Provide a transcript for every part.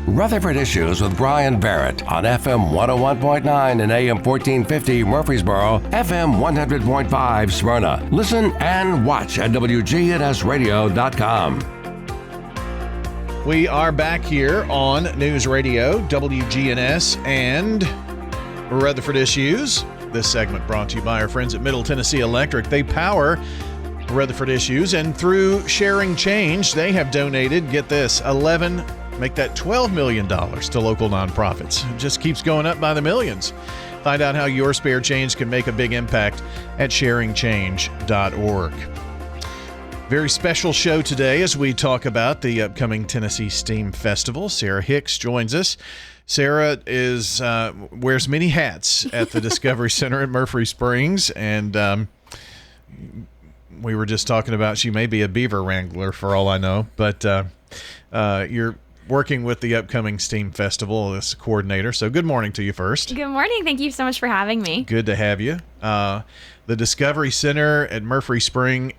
Rutherford Issues with Bryan Barrett on FM 101.9 and AM 1450 Murfreesboro, FM 100.5 Smyrna. Listen and watch at WGNSradio.com. We are back here on News Radio, WGNS, and Rutherford Issues. This segment brought to you by our friends at Middle Tennessee Electric. They power Rutherford Issues, and through Sharing Change, they have donated, get this, make that $12 million to local nonprofits. It just keeps going up by the millions. Find out how your spare change can make a big impact at sharingchange.org. Very special show today as we talk about the upcoming Tennessee Steam Festival. Sarah Hicks joins us. Sarah wears many hats at the Discovery Center at Murfree Springs, and we were just talking about she may be a beaver wrangler for all I know, but you're working with the upcoming Steam Festival as coordinator. So good morning to you first. Good morning. Thank you so much for having me. Good to have you. The Discovery Center at Murfree Springs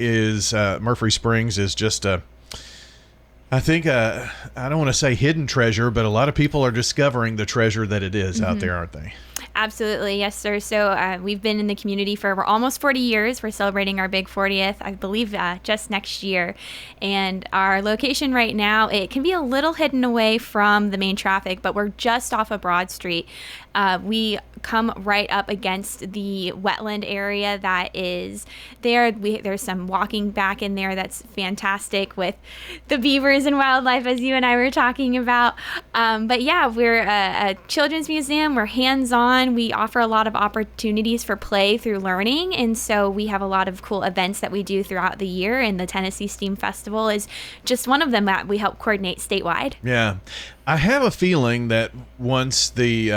is just I don't want to say hidden treasure, but a lot of people are discovering the treasure that it is out there, aren't they? Absolutely. Yes, sir. So we've been in the community for almost 40 years. We're celebrating our big 40th, I believe, just next year. And our location right now, it can be a little hidden away from the main traffic, but we're just off of Broad Street. We come right up against the wetland area that is there. There's some walking back in there that's fantastic with the beavers and wildlife, as you and I were talking about. But yeah, we're a children's museum. We're hands-on. We offer a lot of opportunities for play through learning. And so we have a lot of cool events that we do throughout the year. And the Tennessee Steam Festival is just one of them that we help coordinate statewide. Yeah. I have a feeling that once the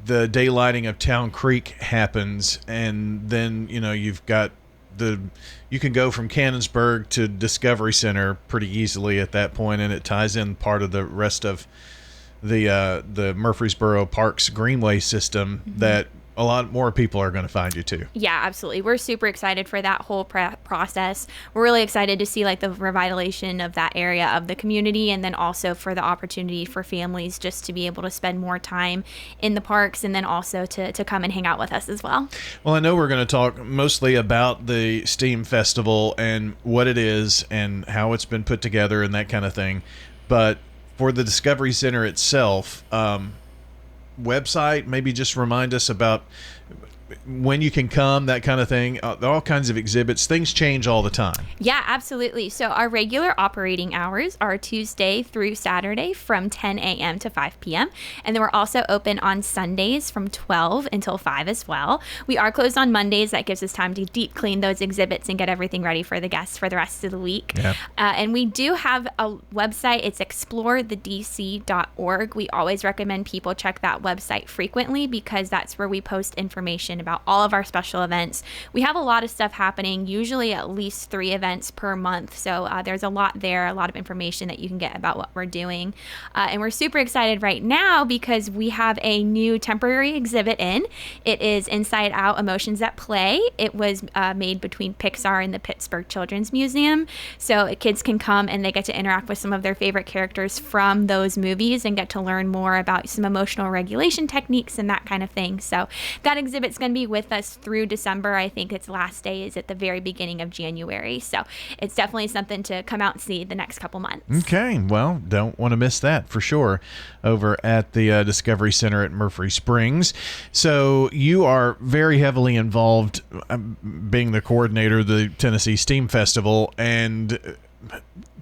daylighting of Town Creek happens, and then you've got you can go from Cannonsburg to Discovery Center pretty easily at that point, and it ties in part of the rest of the Murfreesboro Parks Greenway system that a lot more people are going to find you too. Yeah, absolutely. We're super excited for that whole process. We're really excited to see the revitalization of that area of the community, and then also for the opportunity for families just to be able to spend more time in the parks, and then also to come and hang out with us as well. Well, I know we're going to talk mostly about the Steam Festival and what it is and how it's been put together and that kind of thing. But for the Discovery Center itself, website, maybe just remind us about when you can come, that kind of thing. All kinds of exhibits. Things change all the time. Yeah, absolutely. So our regular operating hours are Tuesday through Saturday from 10 a.m. to 5 p.m. And then we're also open on Sundays from 12 until 5 as well. We are closed on Mondays. That gives us time to deep clean those exhibits and get everything ready for the guests for the rest of the week. Yeah. And we do have a website. It's explorethedc.org. We always recommend people check that website frequently because that's where we post information about all of our special events. We have a lot of stuff happening, usually at least 3 events per month. So there's a lot there, a lot of information that you can get about what we're doing. And we're super excited right now because we have a new temporary exhibit in. It is Inside Out Emotions at Play. It was made between Pixar and the Pittsburgh Children's Museum. So kids can come and they get to interact with some of their favorite characters from those movies and get to learn more about some emotional regulation techniques and that kind of thing. So that exhibit's going to be with us through December. I think its last day is at the very beginning of January. So it's definitely something to come out and see the next couple months. Okay. Well, don't want to miss that for sure over at the Discovery Center at Murfree Springs. So you are very heavily involved being the coordinator of the Tennessee Steam Festival, and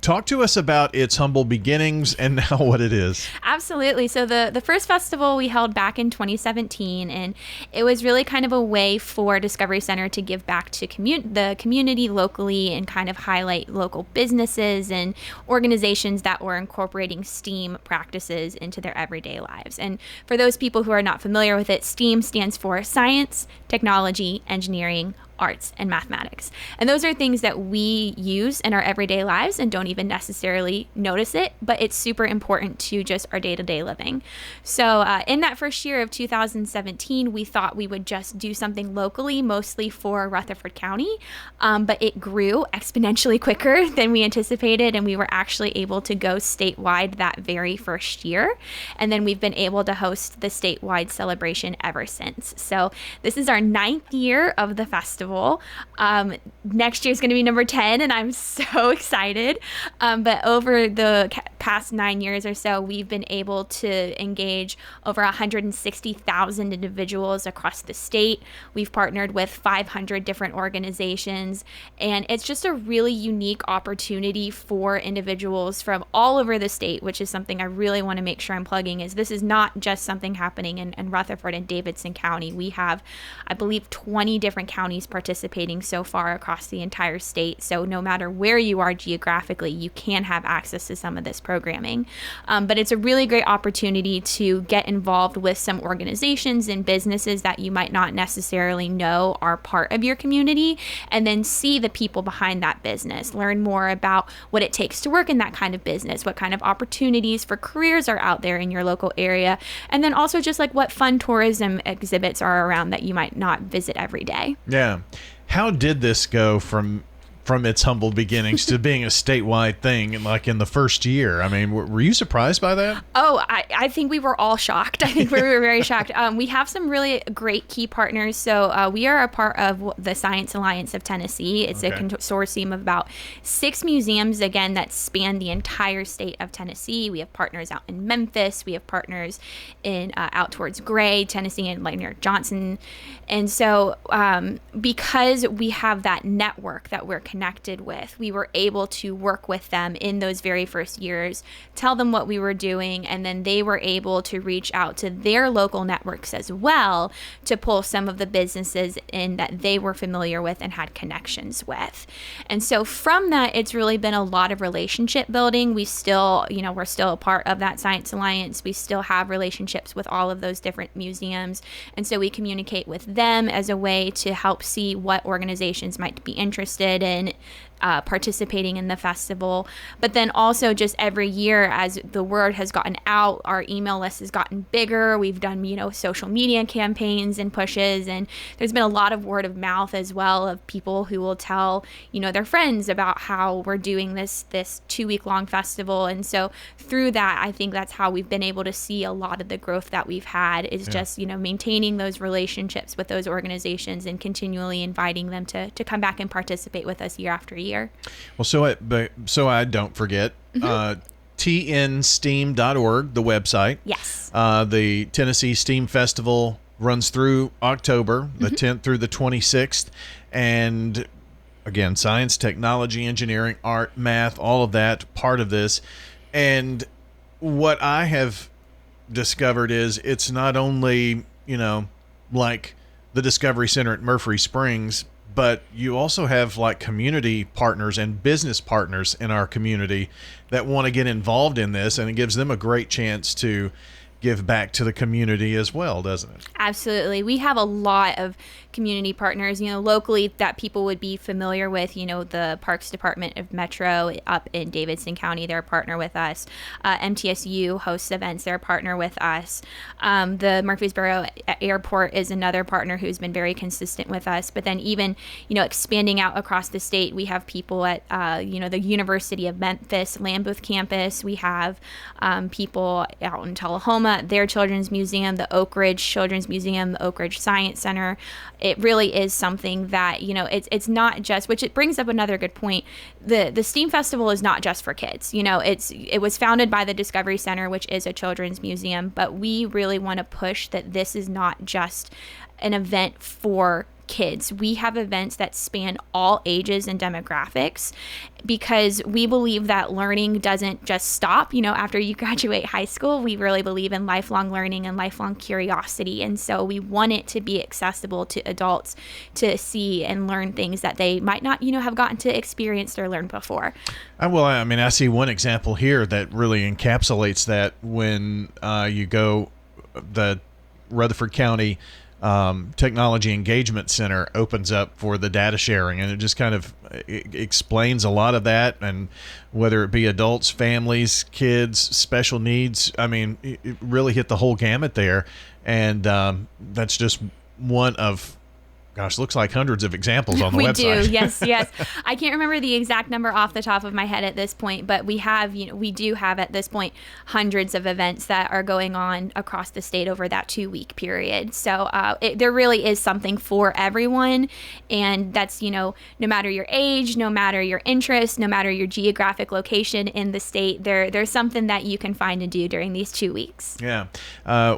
talk to us about its humble beginnings and now what it is. Absolutely. So the first festival we held back in 2017, and it was really kind of a way for Discovery Center to give back to the community locally and kind of highlight local businesses and organizations that were incorporating STEAM practices into their everyday lives. And for those people who are not familiar with it, STEAM stands for Science, Technology, Engineering, Arts, and Mathematics. And those are things that we use in our everyday lives and don't even necessarily notice it, but it's super important to just our day-to-day living. So in that first year of 2017, we thought we would just do something locally, mostly for Rutherford County, but it grew exponentially quicker than we anticipated, and we were actually able to go statewide that very first year. And then we've been able to host the statewide celebration ever since. So this is our 9th year of the festival. Next year is going to be number 10, and I'm so excited. But over the past 9 years or so, we've been able to engage over 160,000 individuals across the state. We've partnered with 500 different organizations, and it's just a really unique opportunity for individuals from all over the state, which is something I really want to make sure I'm plugging. Is this is not just something happening in Rutherford and Davidson County. We have, I believe, 20 different counties participating so far across the entire state. So no matter where you are geographically, you can have access to some of this programming. But it's a really great opportunity to get involved with some organizations and businesses that you might not necessarily know are part of your community, and then see the people behind that business, learn more about what it takes to work in that kind of business, what kind of opportunities for careers are out there in your local area, and then also just like what fun tourism exhibits are around that you might not visit every day. Yeah. How did this go from its humble beginnings to being a statewide thing, like in the first year? I mean, were you surprised by that? Oh, I think we were all shocked. I think we were very shocked. We have some really great key partners. So we are a part of the Science Alliance of Tennessee. It's a consortium of about 6 museums, again, that span the entire state of Tennessee. We have partners out in Memphis. We have partners in out towards Gray, Tennessee, and like near Johnson. And so because we have that network that we're connected with, we were able to work with them in those very first years, tell them what we were doing, and then they were able to reach out to their local networks as well to pull some of the businesses in that they were familiar with and had connections with. And so from that, it's really been a lot of relationship building. We still, we're still a part of that Science Alliance. We still have relationships with all of those different museums. And so we communicate with them as a way to help see what organizations might be interested in participating in the festival. But then also just every year as the word has gotten out, our email list has gotten bigger. We've done, social media campaigns and pushes, and there's been a lot of word of mouth as well of people who will tell, their friends about how we're doing this 2-week long festival. And so through that, I think that's how we've been able to see a lot of the growth that we've had is just, maintaining those relationships with those organizations and continually inviting them to come back and participate with us year after year. Well, so I don't forget, tnsteam.org, the website. Yes. The Tennessee Steam Festival runs through October, the 10th through the 26th. And again, science, technology, engineering, art, math, all of that, part of this. And what I have discovered is it's not only, like the Discovery Center at Murfree Springs, but you also have like community partners and business partners in our community that want to get involved in this, and it gives them a great chance to give back to the community as well, doesn't it? Absolutely. We have a lot of community partners, locally that people would be familiar with, the Parks Department of Metro up in Davidson County, they're a partner with us. MTSU hosts events, they're a partner with us. The Murfreesboro Airport is another partner who's been very consistent with us. But then even, expanding out across the state, we have people at, the University of Memphis, Lambuth campus. We have people out in Tullahoma, their children's museum, the Oak Ridge Children's Museum, the Oak Ridge Science Center. It really is something that, it's not just, which it brings up another good point. The STEAM Festival is not just for kids. It was founded by the Discovery Center, which is a children's museum, but we really want to push that this is not just an event for kids. We have events that span all ages and demographics because we believe that learning doesn't just stop, after you graduate high school. We really believe in lifelong learning and lifelong curiosity. And so we want it to be accessible to adults to see and learn things that they might not, have gotten to experience or learn before. I see one example here that really encapsulates that when you go the Rutherford County Technology Engagement Center opens up for the data sharing, and it just kind of explains a lot of that, and whether it be adults, families, kids, special needs. I mean, it really hit the whole gamut there, and that's just one of, gosh, looks like hundreds of examples on the website. We do, yes. I can't remember the exact number off the top of my head at this point, but we do have at this point hundreds of events that are going on across the state over that 2-week period. So there really is something for everyone, and that's, no matter your age, no matter your interest, no matter your geographic location in the state, there's something that you can find and do during these 2 weeks. Yeah.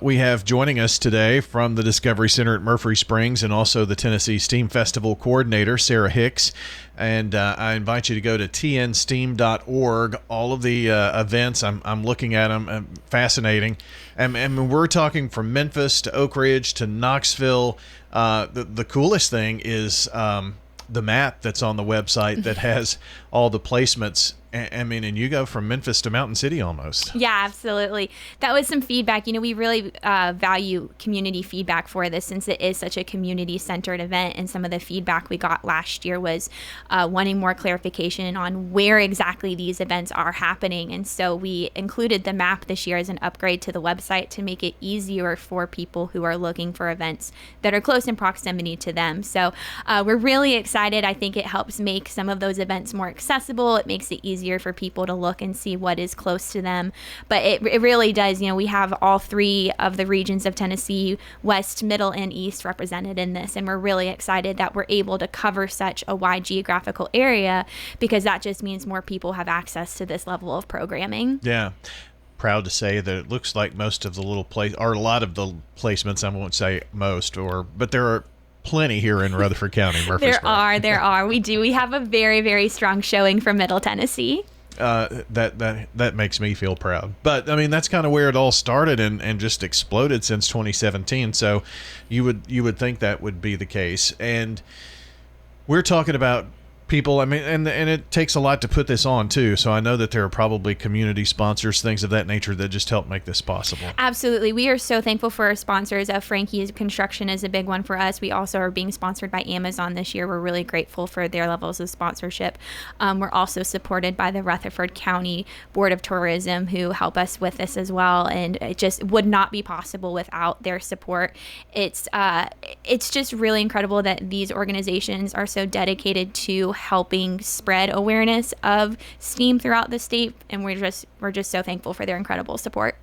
We have joining us today from the Discovery Center at Murfree Springs, and also the Tennessee STEAM Festival coordinator, Sarah Hicks. And I invite you to go to tnsteam.org. All of the events, I'm looking at them, fascinating. And we're talking from Memphis to Oak Ridge to Knoxville. The coolest thing is the map that's on the website that has all the placements. I mean, and you go from Memphis to Mountain City almost. Yeah, absolutely. That was some feedback. We really value community feedback for this, since it is such a community-centered event. And some of the feedback we got last year was wanting more clarification on where exactly these events are happening. And so we included the map this year as an upgrade to the website to make it easier for people who are looking for events that are close in proximity to them. So we're really excited. I think it helps make some of those events more accessible. It makes it easier for people to look and see what is close to them. But it really does, we have all 3 of the regions of Tennessee, West, Middle, and East, represented in this. And we're really excited that we're able to cover such a wide geographical area, because that just means more people have access to this level of programming. Yeah. Proud to say that it looks like most of the or a lot of the placements, I won't say most, but there are plenty here in Rutherford County, Murfreesboro. There are. We have a very, very strong showing from Middle Tennessee. That makes me feel proud. But I mean, that's kind of where it all started and just exploded since 2017. So you would think that would be the case. And we're talking about people, I mean, and it takes a lot to put this on too. So I know that there are probably community sponsors, things of that nature, that just help make this possible. Absolutely. We are so thankful for our sponsors. Frankie's Construction is a big one for us. We also are being sponsored by Amazon this year. We're really grateful for their levels of sponsorship. We're also supported by the Rutherford County Board of Tourism, who help us with this as well. And it just would not be possible without their support. It's just really incredible that these organizations are so dedicated to helping spread awareness of STEAM throughout the state, and we're just so thankful for their incredible support.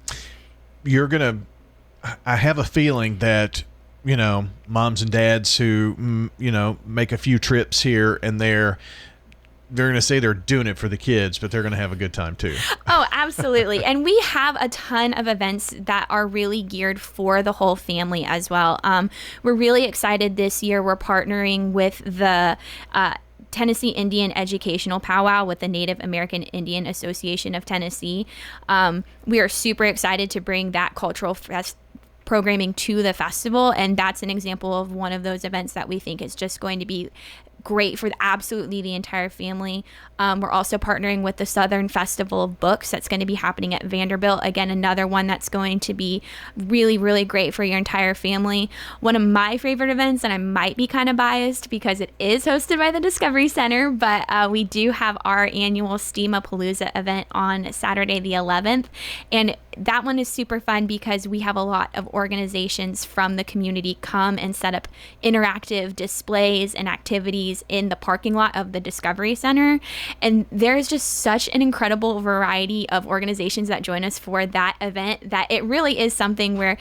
I have a feeling that moms and dads who make a few trips here and there, they're going to say they're doing it for the kids, but they're going to have a good time too. Oh, absolutely. And we have a ton of events that are really geared for the whole family as well. We're really excited this year. We're partnering with the Tennessee Indian Educational Powwow with the Native American Indian Association of Tennessee. We are super excited to bring that cultural programming to the festival, and that's an example of one of those events that we think is just going to be great for absolutely the entire family. We're also partnering with the Southern Festival of Books that's going to be happening at Vanderbilt. Again, another one that's going to be really, really great for your entire family. One of my favorite events, and I might be kind of biased because it is hosted by the Discovery Center, but we do have our annual STEAM-a-Palooza event on Saturday the 11th. And that one is super fun because we have a lot of organizations from the community come and set up interactive displays and activities in the parking lot of the Discovery Center. And there's just such an incredible variety of organizations that join us for that event that it really is something where,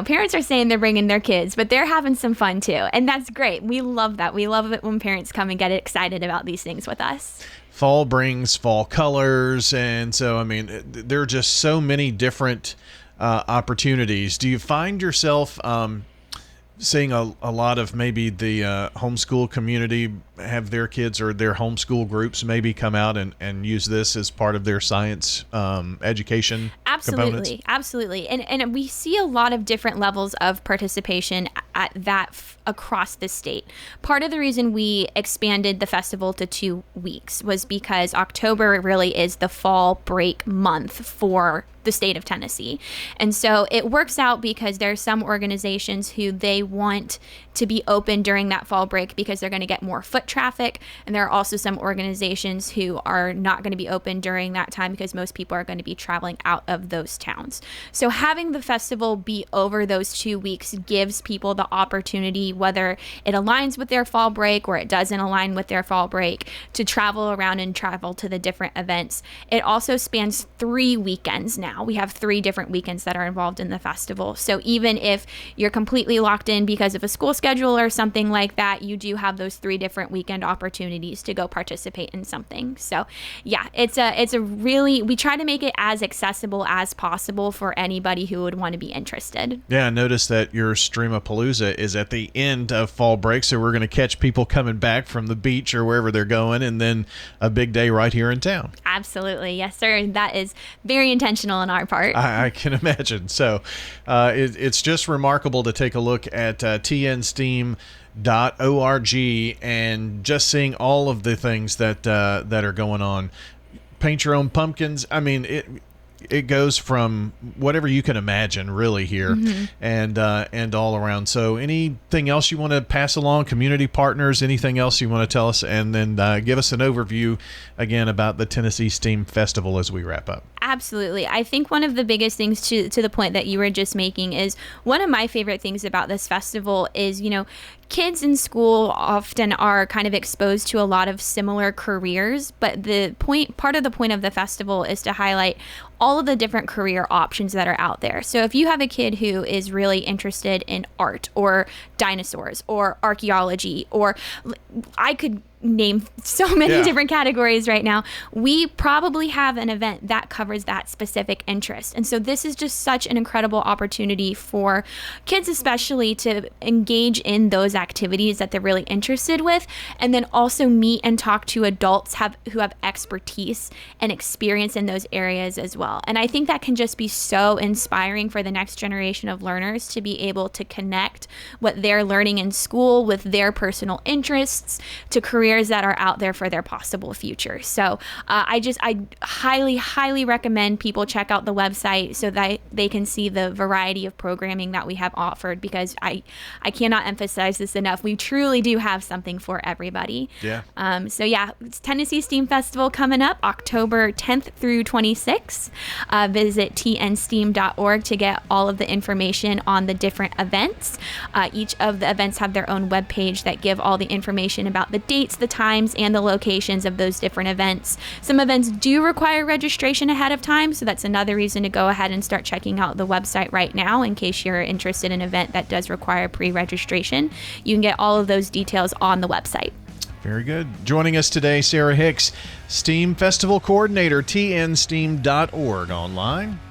parents are saying they're bringing their kids, but they're having some fun too. And that's great. We love that. We love it when parents come and get excited about these things with us. Fall brings fall colors, and so, I mean, there are just so many different opportunities. Do you find yourself seeing a lot of maybe the homeschool community have their kids or their homeschool groups maybe come out and use this as part of their science education components? Absolutely. And we see a lot of different levels of participation at that across the state. Part of the reason we expanded the festival to 2 weeks was because October really is the fall break month for the state of Tennessee. And so it works out because there are some organizations who they want to be open during that fall break because they're going to get more foot traffic. And there are also some organizations who are not going to be open during that time because most people are going to be traveling out of those towns. So having the festival be over those 2 weeks gives people the opportunity, whether it aligns with their fall break or it doesn't align with their fall break, to travel around and travel to the different events. It also spans 3 weekends now. We have 3 different weekends that are involved in the festival. So even if you're completely locked in because of a school schedule or something like that, you do have those 3 different weekend opportunities to go participate in something. So yeah, it's a really, we try to make it as accessible as possible for anybody who would want to be interested. Yeah, I noticed that your Streamapalooza is at the end of fall break, so we're going to catch people coming back from the beach or wherever they're going, and then a big day right here in town. Absolutely. Yes, sir. That is very intentional on our part. I can imagine. So it's just remarkable to take a look at tnsteam.org and just seeing all of the things that are going on. Paint your own pumpkins. I mean, it goes from whatever you can imagine really here, and all around. So anything else you want to pass along, community partners, anything else you want to tell us, and then give us an overview again about the Tennessee STEAM Festival as we wrap up. Absolutely. I think one of the biggest things to the point that you were just making is one of my favorite things about this festival is, kids in school often are kind of exposed to a lot of similar careers, but part of the point of the festival is to highlight all of the different career options that are out there. So if you have a kid who is really interested in art or dinosaurs or archaeology, or I could name so many different categories right now, we probably have an event that covers that specific interest. And so this is just such an incredible opportunity for kids especially to engage in those activities that they're really interested with, and then also meet and talk to adults who have expertise and experience in those areas as well. And I think that can just be so inspiring for the next generation of learners to be able to connect what they're learning in school with their personal interests to careers that are out there for their possible future. So I highly, highly recommend people check out the website so that they can see the variety of programming that we have offered, because I cannot emphasize this enough. We truly do have something for everybody. Yeah. It's Tennessee STEAM Festival coming up October 10th through 26th. Visit tnsteam.org to get all of the information on the different events. Each of the events have their own webpage that give all the information about the dates, the times, and the locations of those different events. Some events do require registration ahead of time, so that's another reason to go ahead and start checking out the website right now in case you're interested in an event that does require pre-registration. You can get all of those details on the website. Very good. Joining us today, Sarah Hicks, STEAM Festival Coordinator, tnsteam.org online.